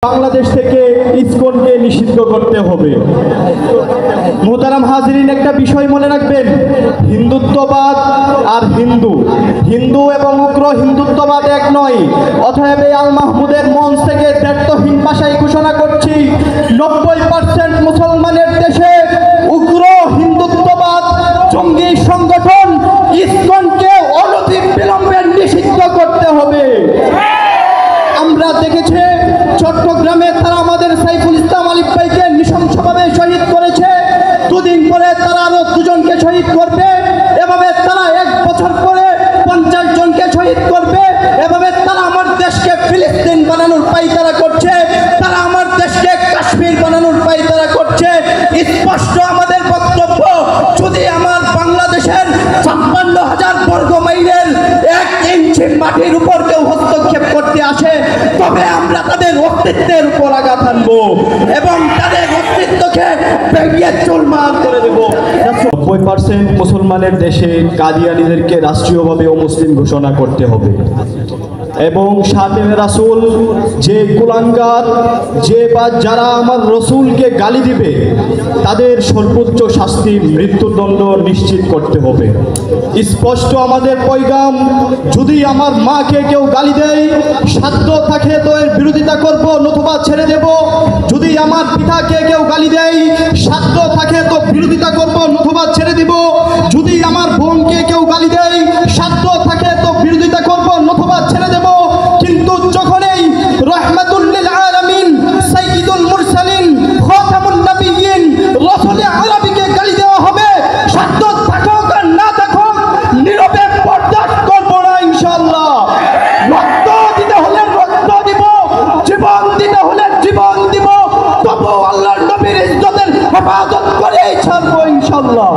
বাংলাদেশ থেকে ইসকনকে নিষিদ্ধ করতে হবে। মোহতারাম হাজরিন, একটা বিষয় মনে রাখবেন, হিন্দুত্ববাদ আর হিন্দু এবং উগ্র হিন্দুত্ববাদ এক নয়। অতএব এই আল মাহমুদের মঞ্চ থেকে দ্ব্যর্থহীন ভাষায় ঘোষণা করছি, 90% মুসলমানের দেশে উগ্র হিন্দুত্ববাদ জঙ্গি সংগঠন ইসকনকে অনতিবিলম্বে নিষিদ্ধ করতে হবে। আমরা দেখেছি চট্টগ্রামে তারা আমাদের সাইফুল ইসলাম আলিফ ভাইকে নৃশংসভাবে শহীদ করেছে। দুদিন পরে তারা আরো দুজনকে শহীদ করবে। এভাবে তারা 1 বছর পরে 50 জনকে শহীদ করবে। এভাবে তারা আমার দেশকে ফিলিস্তিন বানানোর পায়তারা করছে। তারা আমার দেশকে কাশ্মীর বানানোর পায়তারা করছে। স্পষ্ট আমাদের বক্তব্য, যদি আমার বাংলাদেশের 56,000 বর্গ মাইলের 1 ইঞ্চি মাটির উপর কেউ হস্তক্ষেপ করতে আসে, তবে আমরা তাদের অস্তিত্বের উপর আঘাত আনবো এবং তাদের অস্তিত্বকে ভেঙে চুরমার করে দেব। 90% মুসলমানের দেশে কাদিয়ানীদেরকে রাষ্ট্রীয়ভাবে অমুসলিম ঘোষণা করতে হবে এবং শাতেমে রাসূল যে কুলাঙ্গার যারা আমার রসুলকে গালি দিবে তাদের সর্বোচ্চ শাস্তি মৃত্যুদণ্ড নিশ্চিত করতে হবে। স্পষ্ট আমাদের পয়গাম, যদি আমার মাকে কেউ গালি দেয়, সাধ্য থাকে তো এর বিরোধিতা করব নতুবা ছেড়ে দেব। যদি আমার পিতাকে কেউ গালি দেয়, সাধ্য থাকে তো বিরোধিতা করব নতুবা ছেড়ে দেব। যদি আমার বোনকে কেউ গালি দেয়, সাধ্য থাকে তো বিরোধিতা করব নতুবা ছেড়ে দেব। কিন্তু যখনই রাহমাতুল লিল আলামিন, সাইয়্যিদুল মুরসালিন, খাতামুন নবিয়্যিন, রাসূল আরবিকে গালি দেওয়া হবে, সাধ্য থাকুক আর না থাকুক, নীরবে বরদাস্ত করব না ইনশাআল্লাহ। রক্ত দিতে হলে রক্ত দিব, জীবন দিতে হলে জীবন দিব, তবু আল্লাহর নবীর ইজ্জতের হেফাজত করে ছাড়বো ইনশাআল্লাহ।